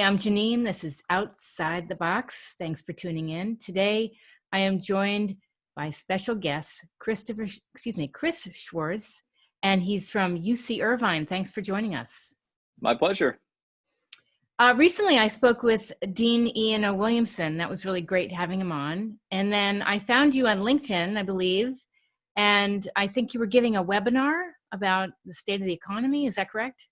I'm Janeane. This is Outside the Box. Thanks for tuning in. Today, I am joined by special guest, Chris Schwarz, and he's from UC Irvine. Thanks for joining us. My pleasure. Recently, I spoke with Dean Ian O. Williamson. That was really great having him on. And then I found you on LinkedIn, I believe, and I think you were giving a webinar about the state of the economy. Is that correct?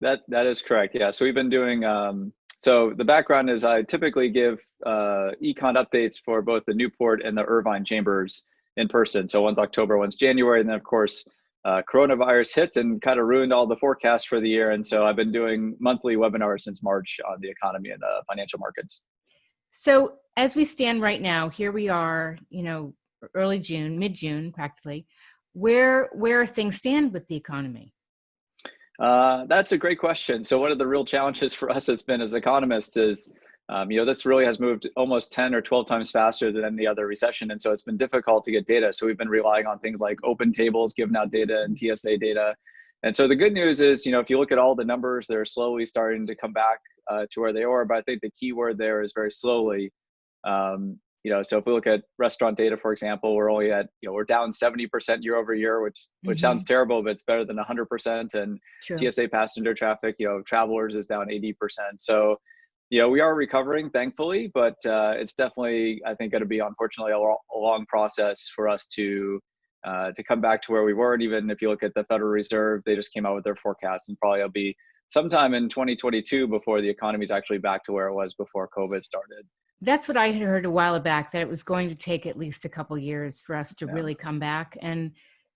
That is correct. Yeah. So we've been doing. So the background is I typically give econ updates for both the Newport and the Irvine chambers in person. So one's October, one's January, and then of course coronavirus hit and kind of ruined all the forecasts for the year. And so I've been doing monthly webinars since March on the economy and the financial markets. So as we stand right now, here we are, early June, mid-June practically. Where things stand with the economy? That's a great question. So one of the real challenges for us has been as economists is, this really has moved almost 10 or 12 times faster than any other recession. And so it's been difficult to get data. So we've been relying on things like open tables, giving out data and TSA data. And so the good news is, if you look at all the numbers, they're slowly starting to come back to where they were. But I think the key word there is very slowly. So if we look at restaurant data, for example, we're only at, we're down 70% year over year, which sounds terrible, but it's better than 100%. And True. TSA passenger traffic, travelers is down 80%. So, we are recovering, thankfully, but it's definitely, I think, going to be, unfortunately, a long process for us to come back to where we were. And even if you look at the Federal Reserve, they just came out with their forecast, and probably it'll be sometime in 2022 before the economy is actually back to where it was before COVID started. That's what I had heard a while back, that it was going to take at least a couple years for us to really come back. And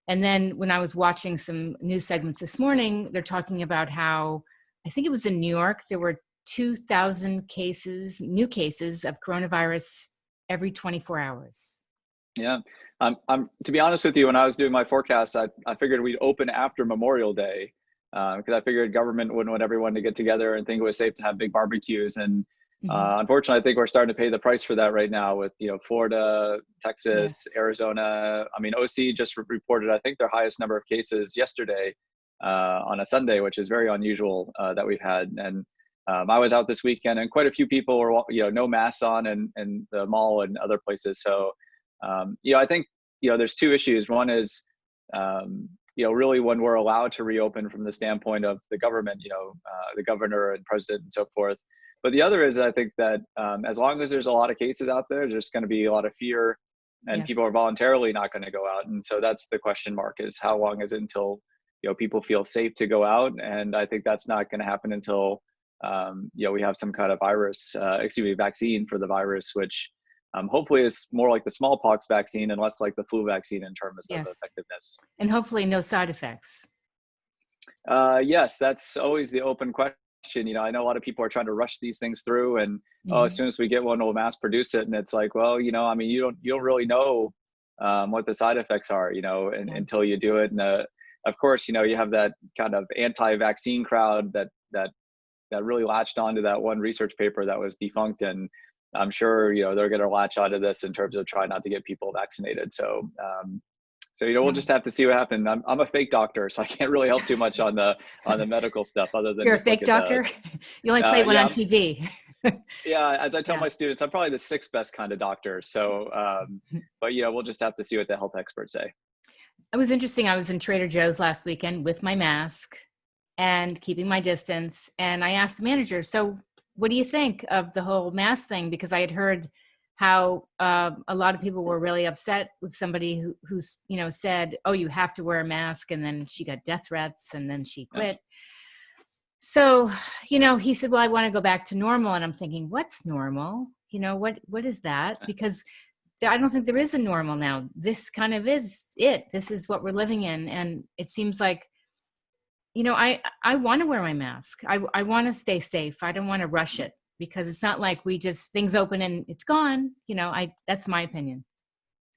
then when I was watching some news segments this morning, they're talking about how, I think it was in New York, there were 2,000 new cases of coronavirus every 24 hours. Yeah. To be honest with you, when I was doing my forecast, I figured we'd open after Memorial Day because I figured government wouldn't want everyone to get together and think it was safe to have big barbecues. And unfortunately, I think we're starting to pay the price for that right now with, Florida, Texas, yes, Arizona. I mean, OC just reported, I think, their highest number of cases yesterday on a Sunday, which is very unusual that we've had. And I was out this weekend and quite a few people were, no masks on in the mall and other places. So, I think, there's two issues. One is, really when we're allowed to reopen from the standpoint of the government, the governor and president and so forth. But the other is, I think that as long as there's a lot of cases out there, there's going to be a lot of fear and Yes. people are voluntarily not going to go out. And so that's the question mark, is how long is it until, people feel safe to go out? And I think that's not going to happen until, we have some kind of vaccine for the virus, which hopefully is more like the smallpox vaccine and less like the flu vaccine in terms of effectiveness. And hopefully no side effects. Yes, that's always the open question. I know a lot of people are trying to rush these things through and, as soon as we get one, we'll mass produce it. And it's like, well, you don't really know what the side effects are, until you do it. And of course, you have that kind of anti-vaccine crowd that really latched onto that one research paper that was defunct. And I'm sure, they're going to latch onto this in terms of trying not to get people vaccinated. So, we'll just have to see what happens. I'm a fake doctor, so I can't really help too much on the medical stuff other than. You're a fake doctor? You only play one on TV. Yeah, as I tell my students, I'm probably the sixth best kind of doctor. So, but we'll just have to see what the health experts say. It was interesting. I was in Trader Joe's last weekend with my mask and keeping my distance. And I asked the manager, so what do you think of the whole mask thing? Because I had heard how a lot of people were really upset with somebody who said, oh, you have to wear a mask. And then she got death threats and then she quit. So, he said, well, I want to go back to normal. And I'm thinking, what's normal? What is that? Because I don't think there is a normal now. This kind of is it. This is what we're living in. And it seems like, I want to wear my mask. I want to stay safe. I don't want to rush it because it's not like things open and it's gone. That's my opinion.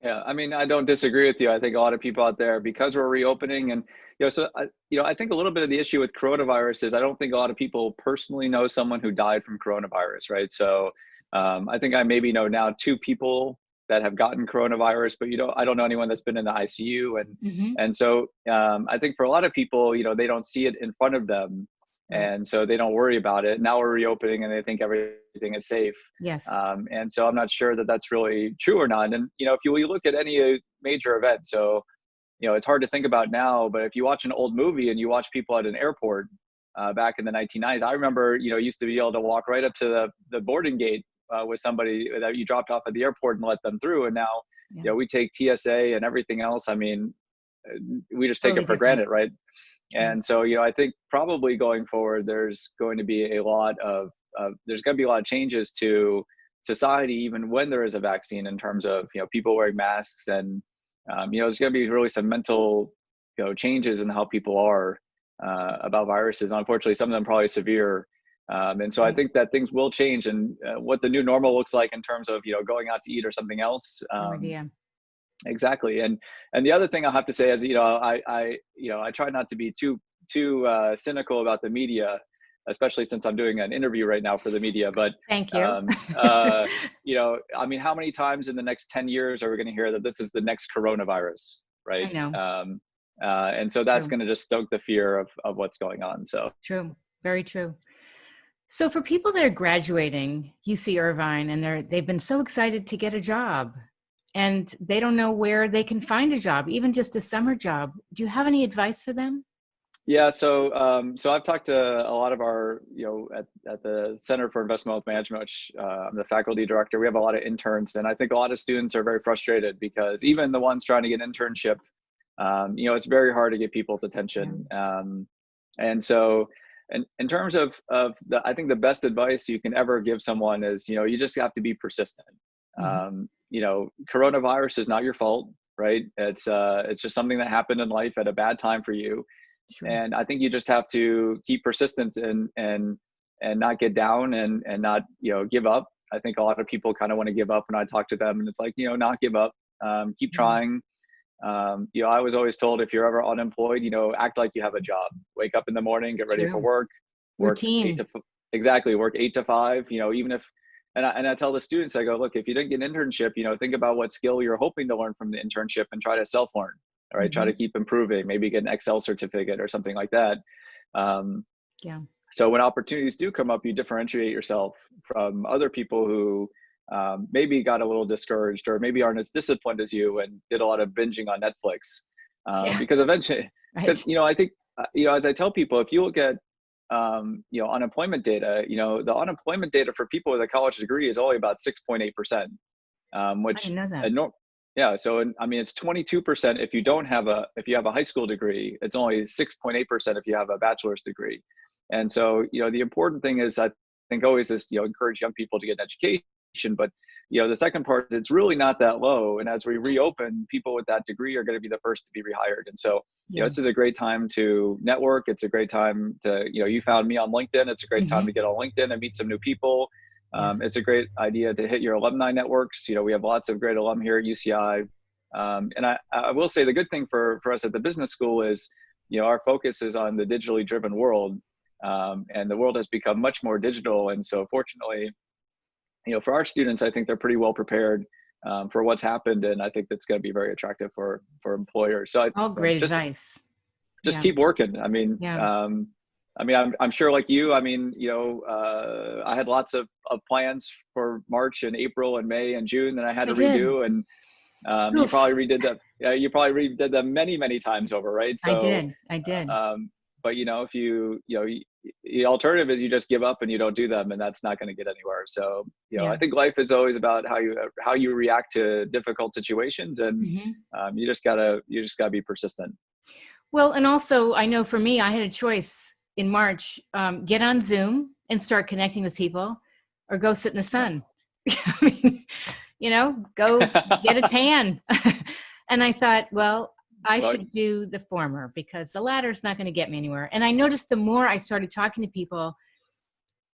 Yeah, I mean, I don't disagree with you. I think a lot of people out there, because we're reopening and, I think a little bit of the issue with coronavirus is I don't think a lot of people personally know someone who died from coronavirus, right? So I think I maybe know now 2 people that have gotten coronavirus, but I don't know anyone that's been in the ICU. And so I think for a lot of people, they don't see it in front of them. Right. And so they don't worry about it. Now we're reopening and they think everything is safe. Yes. And so I'm not sure that that's really true or not. And, if you look at any major event, so, it's hard to think about now, but if you watch an old movie and you watch people at an airport back in the 1990s, I remember, used to be able to walk right up to the boarding gate with somebody that you dropped off at the airport and let them through. And now, Yeah. we take TSA and everything else. I mean, we just take Totally it for different. granted, right? And so, I think probably going forward, there's going to be a lot of changes to society, even when there is a vaccine, in terms of, people wearing masks, and, there's going to be really some mental, changes in how people are about viruses. Unfortunately, some of them probably severe. And so I think that things will change, and what the new normal looks like in terms of, going out to eat or something else. No idea. Exactly. And the other thing I'll have to say is, I try not to be too cynical about the media, especially since I'm doing an interview right now for the media. But Thank you. I mean, how many times in the next 10 years are we going to hear that this is the next coronavirus, right? I know. And so that's going to just stoke the fear of what's going on. So True. Very true. So for people that are graduating UC Irvine and they've been so excited to get a job, and they don't know where they can find a job, even just a summer job, do you have any advice for them? Yeah, so I've talked to a lot of our, at the Center for Investment Wealth Management, which I'm the faculty director. We have a lot of interns, and I think a lot of students are very frustrated because even the ones trying to get an internship, it's very hard to get people's attention. And so, in terms of I think the best advice you can ever give someone is, you just have to be persistent. Coronavirus is not your fault, right? It's just something that happened in life at a bad time for you. Sure. And I think you just have to keep persistent and not get down and not, give up. I think a lot of people kind of want to give up when I talk to them, and it's like, not give up, keep trying. I was always told, if you're ever unemployed, act like you have a job, wake up in the morning, get ready for work, Routine. work 8 to 5, even if, and I tell the students, I go, look, if you didn't get an internship, think about what skill you're hoping to learn from the internship and try to self-learn. All right. Try to keep improving, maybe get an Excel certificate or something like that. So when opportunities do come up, you differentiate yourself from other people who maybe got a little discouraged or maybe aren't as disciplined as you and did a lot of binging on Netflix. Because eventually, I think, as I tell people, if you look at, unemployment data, the unemployment data for people with a college degree is only about 6.8%, which I didn't know that. Yeah. So, I mean, it's 22% if you have a high school degree. It's only 6.8% if you have a bachelor's degree. And so, the important thing is, I think, always is, encourage young people to get an education. But, the second part is it's really not that low. And as we reopen, people with that degree are going to be the first to be rehired. And so, this is a great time to network. It's a great time to, you found me on LinkedIn. It's a great time to get on LinkedIn and meet some new people. It's a great idea to hit your alumni networks. We have lots of great alum here at UCI. And I will say the good thing for us at the business school is, our focus is on the digitally driven world. And the world has become much more digital. And so fortunately, for our students, I think they're pretty well prepared for what's happened. And I think that's going to be very attractive for employers. So Great advice. Just keep working. I mean, I'm sure, like you, I mean, I had lots of plans for March and April and May and June that I had to redo. And you probably redid that. Yeah, you probably redid them many, many times over, right? So I did. But if the alternative is you just give up and you don't do them, and that's not going to get anywhere. So I think life is always about how you react to difficult situations, and you just gotta be persistent. Well, and also I know for me, I had a choice in March: get on Zoom and start connecting with people, or go sit in the sun. I mean, go get a tan. And I thought, well, I should do the former, because the latter is not going to get me anywhere. And I noticed the more I started talking to people,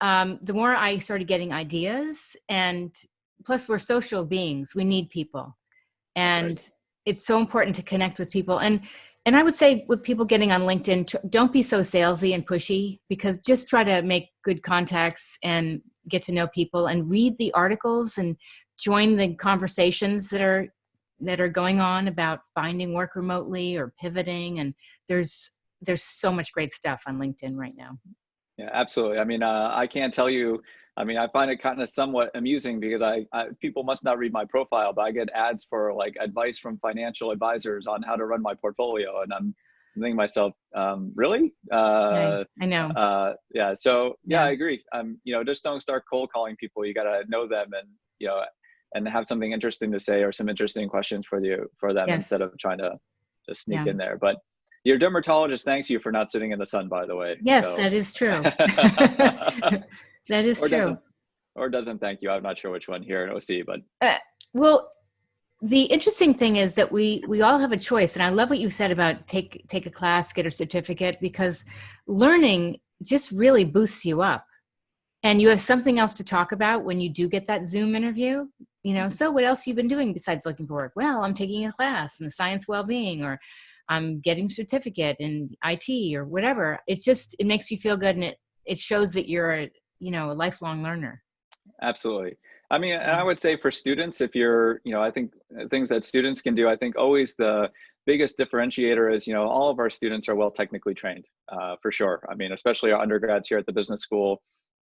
the more I started getting ideas. And plus, we're social beings. We need people. And it's so important to connect with people. And I would say with people getting on LinkedIn, don't be so salesy and pushy, because just try to make good contacts and get to know people and read the articles and join the conversations that are going on about finding work remotely or pivoting. And there's so much great stuff on LinkedIn right now. Yeah, absolutely. I mean, I can't tell you. I mean, I find it kind of somewhat amusing because people must not read my profile, but I get ads for like advice from financial advisors on how to run my portfolio, and I'm thinking to myself, really? I know. Yeah. So yeah, Yeah. I agree. Just don't start cold calling people. You got to know them, and and have something interesting to say or some interesting questions for them instead Yes. of trying to just sneak Yeah. in there. But your dermatologist thanks you for not sitting in the sun, by the way. Yes, So, that is true. That is or true. doesn't thank you. I'm not sure which one here in OC, but Uh, well, the interesting thing is that we all have a choice, and I love what you said about take a class, get a certificate, because learning just really boosts you up, and you have something else to talk about when you do get that Zoom interview. mhm, So what else have you been doing besides looking for work? Well, I'm taking a class in the science well-being, or I'm getting a certificate in IT or whatever. It makes you feel good, and it shows that you're a lifelong learner. absolutely. I mean, and Yeah. I would say for students, if you're, I think things that students can do, I think always the biggest differentiator is, all of our students are well technically trained, for sure. I mean, especially our undergrads here at the business school,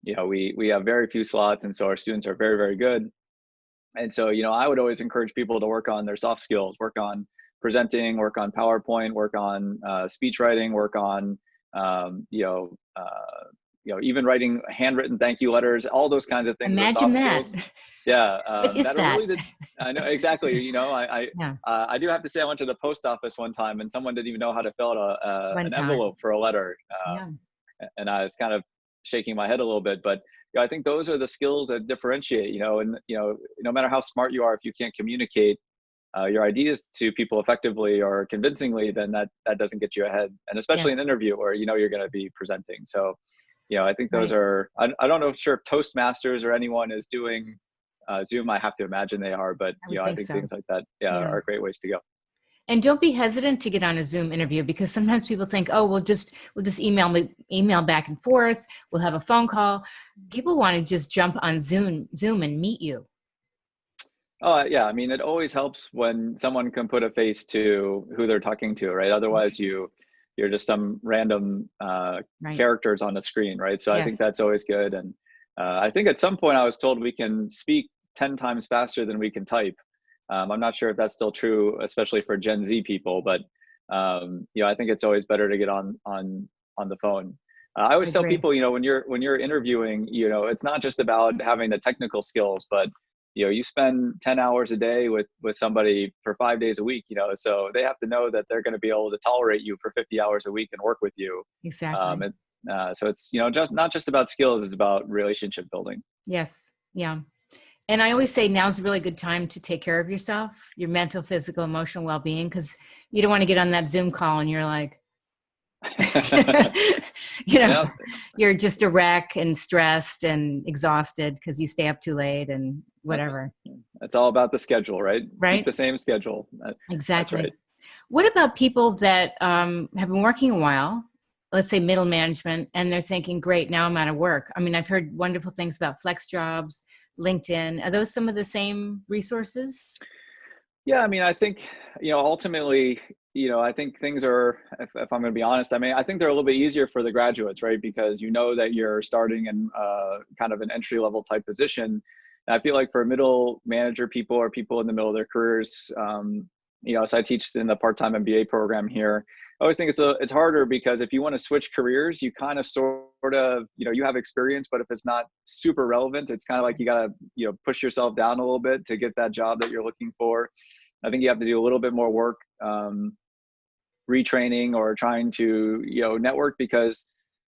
we have very few slots, and so our students are very, very good. And so, I would always encourage people to work on their soft skills, work on presenting, work on PowerPoint, work on speech writing, work on, um, you know, uh, even writing handwritten thank you letters. All those kinds of things are Imagine soft that. skills. Yeah, What is that are that? really the. I know exactly. Yeah. I do have to say I went to the post office one time and someone didn't even know how to fill out One an time. envelope for a letter. Yeah. And I was kind of shaking my head a little bit. But I think those are the skills that differentiate. And no matter how smart you are, if you can't communicate your ideas to people effectively or convincingly, then that doesn't get you ahead. And especially an Yes. interview where you're going to be presenting. So I think those Right. are. I don't know if sure if Toastmasters or anyone is doing Zoom. I have to imagine they are, but I would I think think so. things like that, yeah, Yeah. are great ways to go. And don't be hesitant to get on a Zoom interview, because sometimes people think, oh, we'll just email back and forth. We'll have a phone call. People want to just jump on Zoom and meet you. Oh, yeah. I mean, it always helps when someone can put a face to who they're talking to, right? Otherwise, you're just some random Right. characters on the screen, right? So I think Yes. that's always good. And I think at some point I was told we can speak 10 times faster than we can type. I'm not sure if that's still true, especially for Gen Z people, but I think it's always better to get on the phone. I I always tell agree. people, when you're interviewing, it's not just about having the technical skills, but you spend 10 hours a day with somebody for 5 days a week, so they have to know that they're going to be able to tolerate you for 50 hours a week and work with you. Exactly. And so it's just not just about skills, it's about relationship building. Yes. Yeah. And I always say now's a really good time to take care of yourself, your mental, physical, emotional well-being, because you don't want to get on that Zoom call and you're like, you know, Yeah, you're just a wreck and stressed and exhausted because you stay up too late and whatever. it's all about the schedule, right? Keep Right? the same schedule. That's Exactly. right. What about people that have been working a while, let's say middle management, and they're thinking, great, now I'm out of work? I mean, I've heard wonderful things about flex jobs, LinkedIn. Are those some of the same resources? Yeah, I mean, I think, ultimately, I think things are, if I'm going to be honest, I mean, I think they're a little bit easier for the graduates, right? Because that you're starting in kind of an entry level type position. And I feel like for middle manager people or people in the middle of their careers, so I teach in the part-time MBA program here. I always think it's harder because if you want to switch careers, you kind of sort of, you have experience, but if it's not super relevant, it's kind of like you got to, push yourself down a little bit to get that job that you're looking for. I think you have to do a little bit more work, retraining or trying to, network because,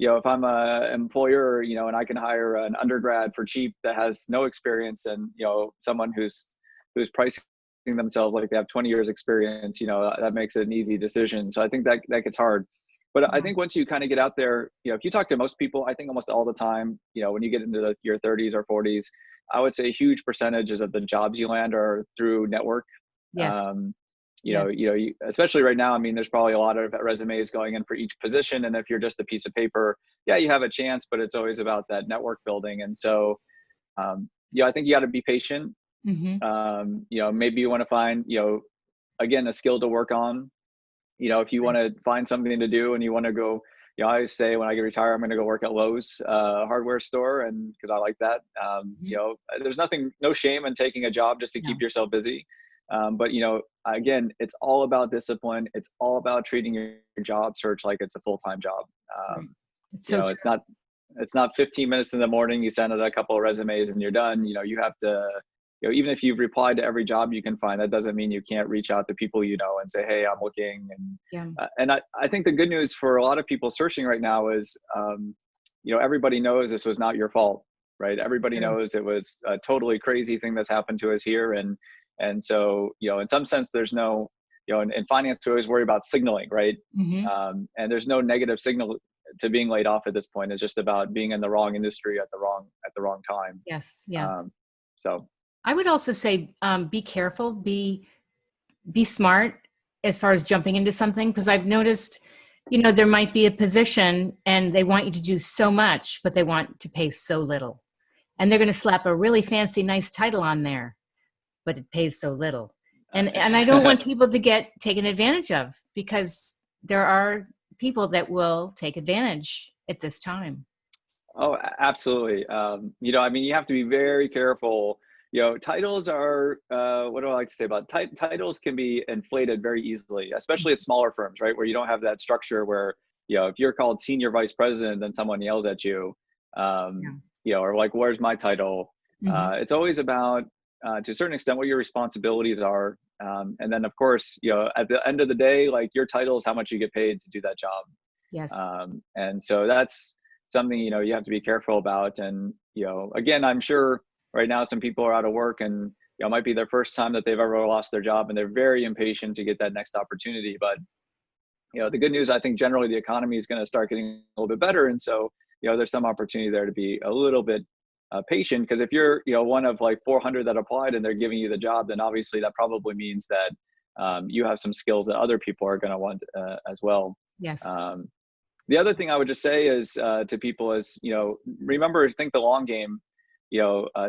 if I'm a employer, and I can hire an undergrad for cheap that has no experience and, someone who's pricing themselves like they have 20 years experience, that makes it an easy decision. So I think that gets hard. But I Yeah. think once you kind of get out there, if you talk to most people, I think almost all the time, when you get into your 30s or 40s, I would say huge percentages of the jobs you land are through network. Yes. Um, Yes. especially right now, I mean, there's probably a lot of resumes going in for each position. And if you're just a piece of paper, yeah, you have a chance, but it's always about that network building. And so, I think you got to be patient. Hmm. Maybe you want to find, again, a skill to work on. If you want Right. to find something to do and you want to go, I always say when I get retired, I'm going to go work at Lowe's hardware store, and because I like that. There's no shame in taking a job just to keep No. yourself busy. But again, it's all about discipline. It's all about treating your job search like it's a full-time job. Right. It's so true. It's not 15 minutes in the morning. You send out a couple of resumes and you're done. You have to, even if you've replied to every job you can find, that doesn't mean you can't reach out to people and say, hey, I'm looking. And I think the good news for a lot of people searching right now is, everybody knows this was not your fault, right? Everybody knows it was a totally crazy thing that's happened to us here. And so, in some sense, there's no, in finance, we always worry about signaling, right? Mm-hmm. And there's no negative signal to being laid off at this point. It's just about being in the wrong industry at the wrong time. Yes. Yes. So I would also say, be careful, be smart as far as jumping into something, because I've noticed, there might be a position and they want you to do so much, but they want to pay so little. And they're going to slap a really fancy, nice title on there, but it pays so little. And I don't want people to get taken advantage of, because there are people that will take advantage at this time. Oh, absolutely. You have to be very careful. Titles are, what do I like to say about titles can be inflated very easily, especially at smaller firms, right? Where you don't have that structure where, if you're called senior vice president, then someone yells at you, or like, where's my title? Mm-hmm. It's always about, to a certain extent, what your responsibilities are. And then of course, at the end of the day, like, your title is how much you get paid to do that job. Yes. And so that's something, you have to be careful about. And, again, I'm sure right now some people are out of work and, it might be their first time that they've ever lost their job, and they're very impatient to get that next opportunity. But, the good news, I think generally the economy is going to start getting a little bit better. And so, there's some opportunity there to be a little bit patient, because if you're, one of like 400 that applied and they're giving you the job, then obviously that probably means that you have some skills that other people are going to want as well. Yes. The other thing I would just say is to people is, remember, think the long game.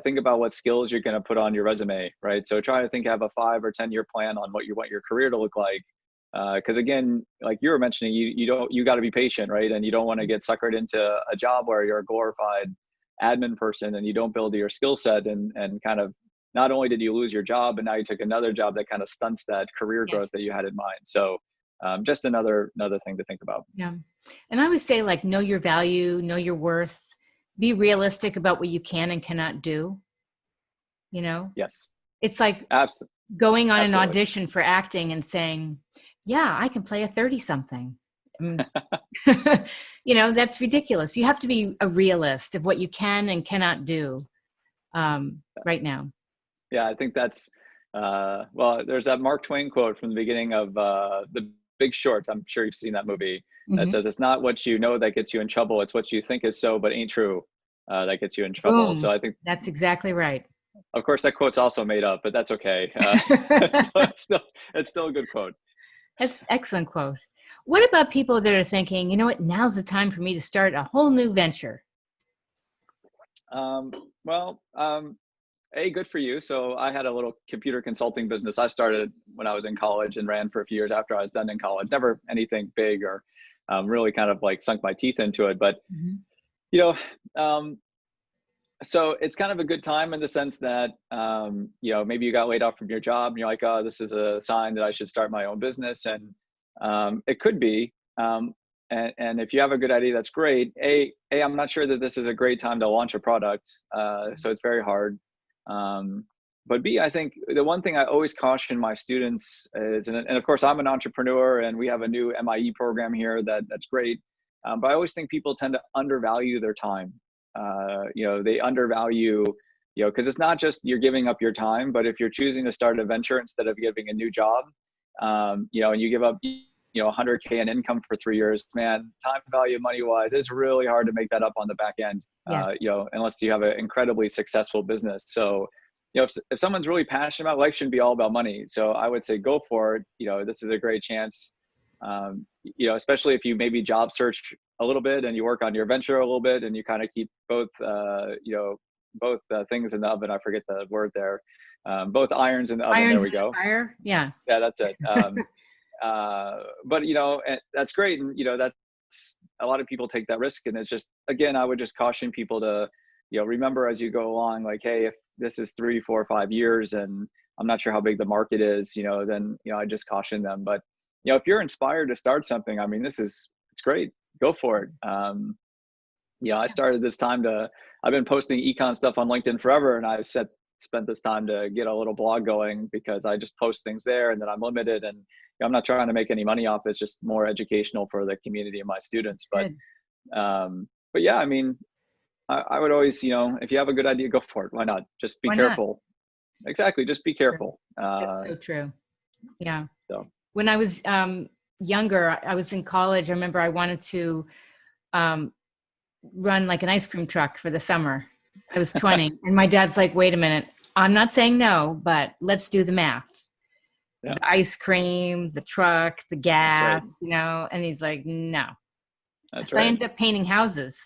Think about what skills you're going to put on your resume, right? So try to have a 5 or 10 year plan on what you want your career to look like. Because again, like you were mentioning, you got to be patient, right? And you don't want to get suckered into a job where you're a glorified admin person and you don't build your skill set, and kind of, not only did you lose your job, but now you took another job that kind of stunts that career growth that you had in mind. So just another thing to think about. Yeah. And I would say, like, know your value, know your worth, be realistic about what you can and cannot do. Yes. It's like Absolutely. going on an audition for acting and saying, yeah, I can play a 30 something. That's ridiculous. You have to be a realist of what you can and cannot do right now. Yeah, I think that's, there's that Mark Twain quote from the beginning of The Big Short. I'm sure you've seen that movie. That says, it's not what you know that gets you in trouble. It's what you think is so, but ain't true, that gets you in trouble. Boom. So I think that's exactly right. Of course, that quote's also made up, but that's okay. It's still a good quote. That's an excellent quote. What about people that are thinking, now's the time for me to start a whole new venture? Good for you. So I had a little computer consulting business. I started when I was in college and ran for a few years after I was done in college. Never anything big or really kind of like sunk my teeth into it. But, so it's kind of a good time in the sense that, maybe you got laid off from your job and you're like, oh, this is a sign that I should start my own business. And it could be. And if you have a good idea, that's great. I'm not sure that this is a great time to launch a product. So it's very hard. But B, I think the one thing I always caution my students is, and of course I'm an entrepreneur and we have a new MIE program here that's great. But I always think people tend to undervalue their time. They undervalue, because it's not just you're giving up your time, but if you're choosing to start a venture instead of giving a new job, and you give up, 100K in income for 3 years, man, time value money wise, it's really hard to make that up on the back end, unless you have an incredibly successful business. So, if someone's really passionate about life, shouldn't be all about money. So I would say go for it. This is a great chance, especially if you maybe job search a little bit and you work on your venture a little bit and you kind of keep both things in the oven. I forget the word there. Both irons in the oven. There we go. Fire. Yeah. Yeah, that's it. But, and that's great. And, a lot of people take that risk, and it's just, again, I would just caution people to, remember as you go along, like, hey, if this is 3, 4, 5 years and I'm not sure how big the market is, then, I just caution them. But, if you're inspired to start something, I mean, it's great. Go for it. I started this time I've been posting econ stuff on LinkedIn forever, and I've spent this time to get a little blog going, because I just post things there, and then I'm limited, and I'm not trying to make any money off it. It's just more educational for the community and my students. But yeah, I mean, I would always, if you have a good idea, go for it. Why not? Just be careful. Exactly. Just be careful. That's so true. Yeah. So when I was younger, I was in college. I remember I wanted to run like an ice cream truck for the summer. I was 20 and my dad's like, wait a minute, I'm not saying no, but let's do the math. Yeah. The ice cream, the truck, the gas, right. And he's like, no. That's right. I ended up painting houses.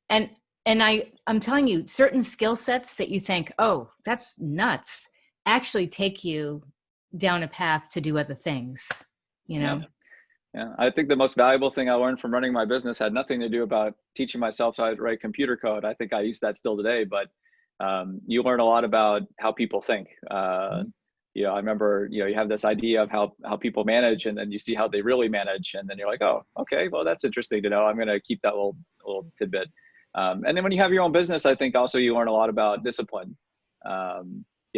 And I'm telling you, certain skill sets that you think, oh, that's nuts, actually take you down a path to do other things, Yeah. I think the most valuable thing I learned from running my business had nothing to do about teaching myself how to write computer code. I think I use that still today, but you learn a lot about how people think. I remember, you have this idea of how people manage, and then you see how they really manage, and then you're like, oh, okay, well, that's interesting to know. I'm going to keep that little tidbit. And then when you have your own business, I think also you learn a lot about discipline.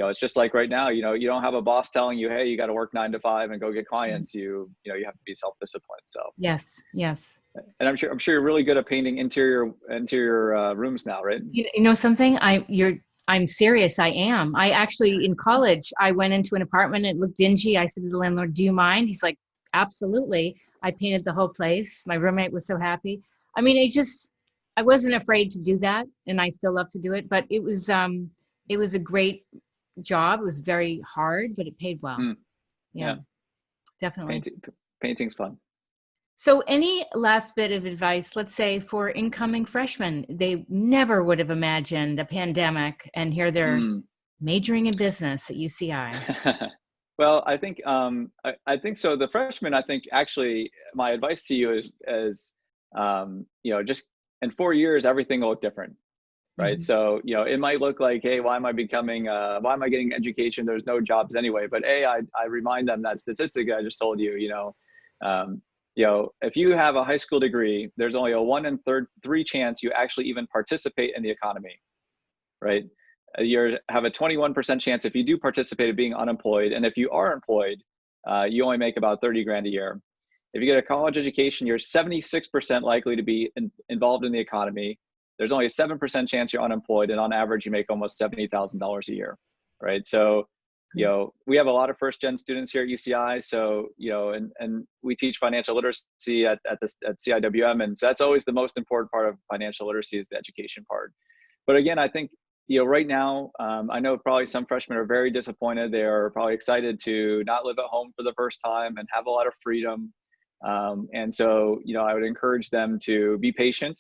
It's just like right now, you don't have a boss telling you, hey, you got to work 9 to 5 and go get clients. You have to be self-disciplined. So yes. And I'm sure you're really good at painting interior rooms now, right? You know something? I'm serious. I am. I actually, in college, I went into an apartment. It looked dingy. I said to the landlord, do you mind? He's like, absolutely. I painted the whole place. My roommate was so happy. I mean, I wasn't afraid to do that, and I still love to do it. But it was a great job. It was very hard, but it paid well. Yeah, definitely. Painting's fun. So any last bit of advice, let's say for incoming freshmen, they never would have imagined a pandemic, and here they're majoring in business at UCI. Well, I think I think so. The freshmen, I think actually my advice to you is just in 4 years, everything will look different. Right. Mm-hmm. So, it might look like, hey, why am I getting education? There's no jobs anyway. But I remind them that statistic I just told you, if you have a high school degree, there's only a 1 in 3 chance you actually even participate in the economy. Right. You have a 21% chance if you do participate of being unemployed. And if you are employed, you only make about 30 grand a year. If you get a college education, you're 76% likely to be involved in the economy. There's only a 7% chance you're unemployed, and on average, you make almost $70,000 a year, right? So, we have a lot of first-gen students here at UCI. So, and we teach financial literacy at CIWM, and so that's always the most important part of financial literacy is the education part. But again, I think right now, I know probably some freshmen are very disappointed. They are probably excited to not live at home for the first time and have a lot of freedom. And so, I would encourage them to be patient.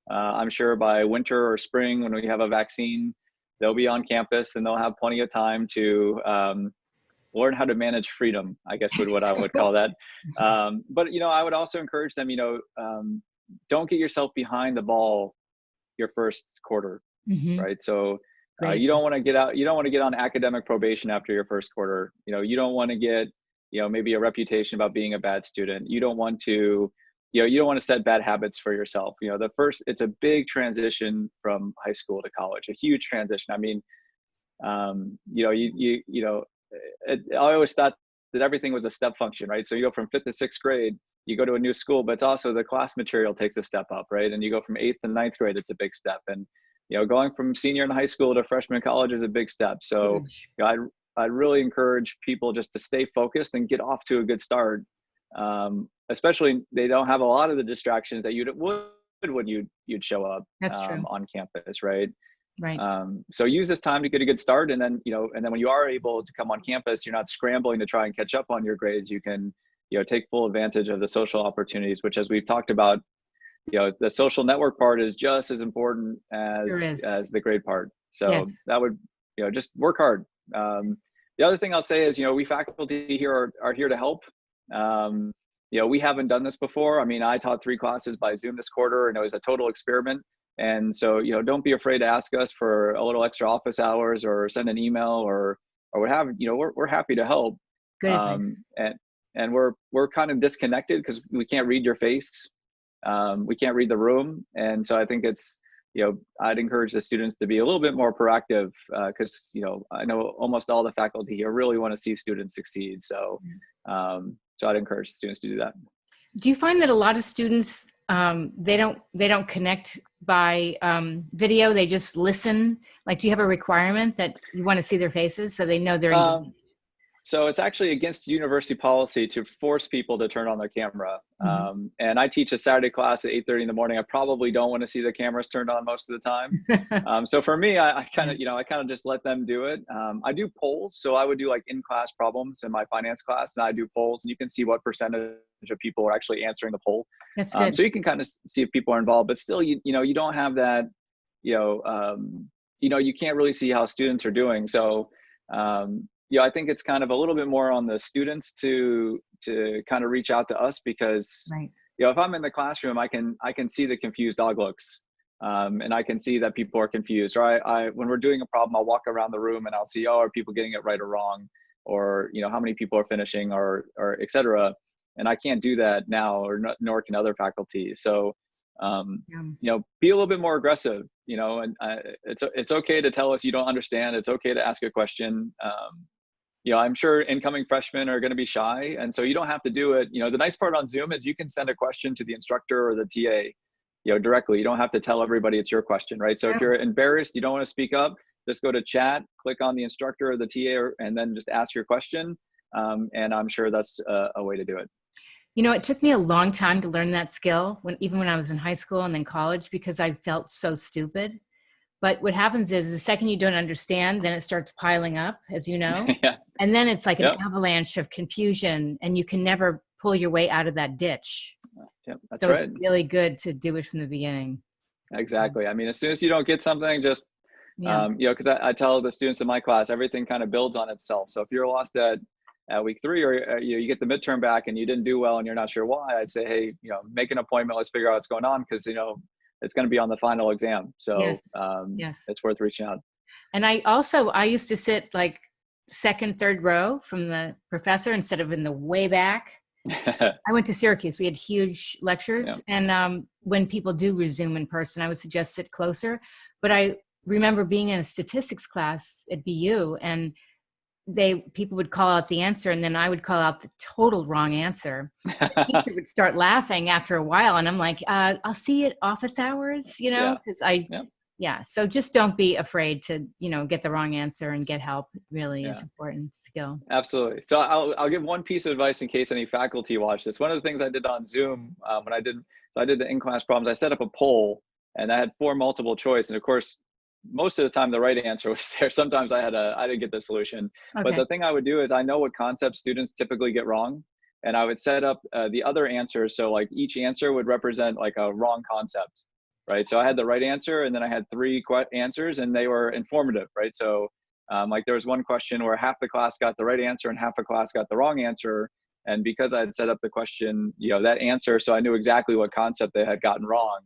I'm sure by winter or spring, when we have a vaccine, they'll be on campus and they'll have plenty of time to learn how to manage freedom, I guess would what I would call that. But, I would also encourage them, don't get yourself behind the ball your first quarter, right? So you don't want to get out, you don't want to get on academic probation after your first quarter. You don't want to get, maybe a reputation about being a bad student. You don't want to you don't want to set bad habits for yourself. It's a big transition from high school to college, a huge transition. I mean, I always thought that everything was a step function, right? So you go from 5th to 6th grade, you go to a new school, but it's also the class material takes a step up, right? And you go from 8th to 9th grade, it's a big step. And, going from senior in high school to freshman in college is a big step. So I'd really encourage people just to stay focused and get off to a good start. Especially they don't have a lot of the distractions that you'd when you'd show up on campus, right? Right. So use this time to get a good start, and then when you are able to come on campus, you're not scrambling to try and catch up on your grades. You can take full advantage of the social opportunities, which, as we've talked about, the social network part is just as important as the grade part. So that would just work hard. The other thing I'll say is we faculty here are here to help. we haven't done this before. I mean, I taught 3 classes by Zoom this quarter, and it was a total experiment. And so, don't be afraid to ask us for a little extra office hours or send an email or what have you. We're happy to help. Good advice. And we're kind of disconnected because we can't read your face. We can't read the room. And so I think it's, I'd encourage the students to be a little bit more proactive because, I know almost all the faculty here really want to see students succeed. So, so I'd encourage students to do that. Do you find that a lot of students, they don't connect by video, they just listen? Like, do you have a requirement that you want to see their faces so they know they're engaged? So it's actually against university policy to force people to turn on their camera. And I teach a Saturday class at 8:30 in the morning. I probably don't want to see the cameras turned on most of the time. So for me, I kind of just let them do it. I do polls. So I would do like in-class problems in my finance class, and I do polls, and you can see what percentage of people are actually answering the poll. That's good. So you can kind of see if people are involved, but still, you don't have that, you can't really see how students are doing. So, I think it's kind of a little bit more on the students to kind of reach out to us because, right. If I'm in the classroom, I can see the confused dog looks, and I can see that people are confused. Or when we're doing a problem, I'll walk around the room and I'll see, are people getting it right or wrong, or how many people are finishing, or et cetera. And I can't do that now, nor can other faculty. So, be a little bit more aggressive. And it's okay to tell us you don't understand. It's okay to ask a question. I'm sure incoming freshmen are going to be shy, and so you don't have to do it. The nice part on Zoom is you can send a question to the instructor or the TA, directly. You don't have to tell everybody it's your question, right? So if you're embarrassed, you don't want to speak up, just go to chat, click on the instructor or the TA, and then just ask your question. And I'm sure that's a way to do it. It took me a long time to learn that skill, even when I was in high school and then college, because I felt so stupid. But what happens is the second you don't understand, then it starts piling up, as you know. Yeah. And then it's like an avalanche of confusion, and you can never pull your way out of that ditch. Yep, that's so right. It's really good to do it from the beginning. Exactly. I mean, as soon as you don't get something, just, because I tell the students in my class, everything kind of builds on itself. So if you're lost at week 3, or you get the midterm back and you didn't do well and you're not sure why, I'd say, hey, make an appointment. Let's figure out what's going on, because it's going to be on the final exam. So yes. It's worth reaching out. And I used to sit like second, third row from the professor instead of in the way back. I went to Syracuse. We had huge lectures. And when people do resume in person, I would suggest sit closer. But I remember being in a statistics class at BU, and people would call out the answer, and then I would call out the total wrong answer. The teacher would start laughing after a while, and I'm like, I'll see you at office hours, because so just don't be afraid to, get the wrong answer, and get help really is important skill. Absolutely. So I'll give one piece of advice in case any faculty watch this. One of the things I did on Zoom when I did the in-class problems, I set up a poll, and I had 4 multiple choice. And of course, most of the time the right answer was there. Sometimes I didn't get the solution. Okay. But the thing I would do is I know what concepts students typically get wrong, and I would set up the other answers. So like each answer would represent like a wrong concept, right? So I had the right answer, and then I had 3 answers, and they were informative, right? So like there was one question where half the class got the right answer and half the class got the wrong answer. And because I had set up the question, that answer, so I knew exactly what concept they had gotten wrong.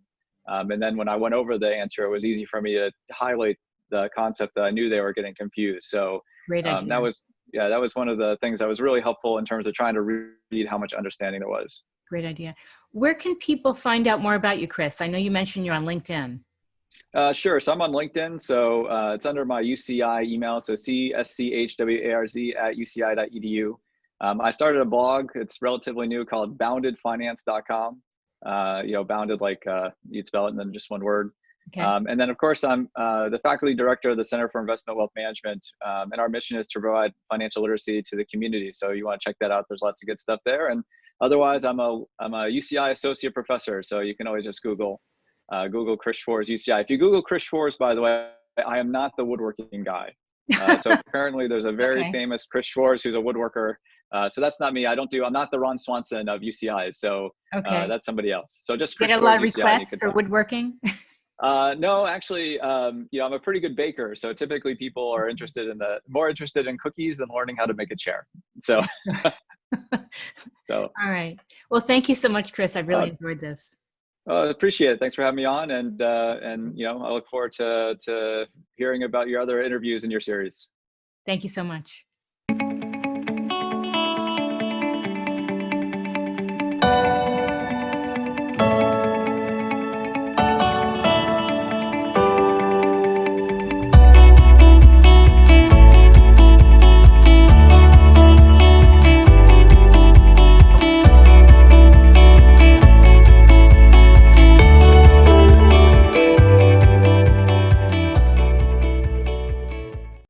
And then when I went over the answer, it was easy for me to highlight the concept that I knew they were getting confused. So great idea. That was one of the things that was really helpful in terms of trying to read how much understanding there was. Great idea. Where can people find out more about you, Chris? I know you mentioned you're on LinkedIn. Sure. So I'm on LinkedIn. So it's under my UCI email. So CSCHWARZ@uci.edu. I started a blog. It's relatively new, called boundedfinance.com. Bounded like you'd spell it and then just one word. Okay. And then of course I'm the faculty director of the Center for Investment Wealth Management, and our mission is to provide financial literacy to the community. So you want to check that out. There's lots of good stuff there. And otherwise, I'm a UCI associate professor. So you can always just Google Chris Schwarz UCI. If you Google Chris Schwarz, by the way, I am not the woodworking guy. So apparently there's a very famous Chris Schwarz who's a woodworker. So that's not me. I'm not the Ron Swanson of UCI. So that's somebody else. So just Chris Get a Schwarz, lot of UCI, requests for woodworking. No, actually, I'm a pretty good baker. So typically people are more interested in cookies than learning how to make a chair. So, so All right. Well, thank you so much, Chris. I've uh, really enjoyed this. appreciate it. Thanks for having me on. And I look forward to hearing about your other interviews in your series. Thank you so much.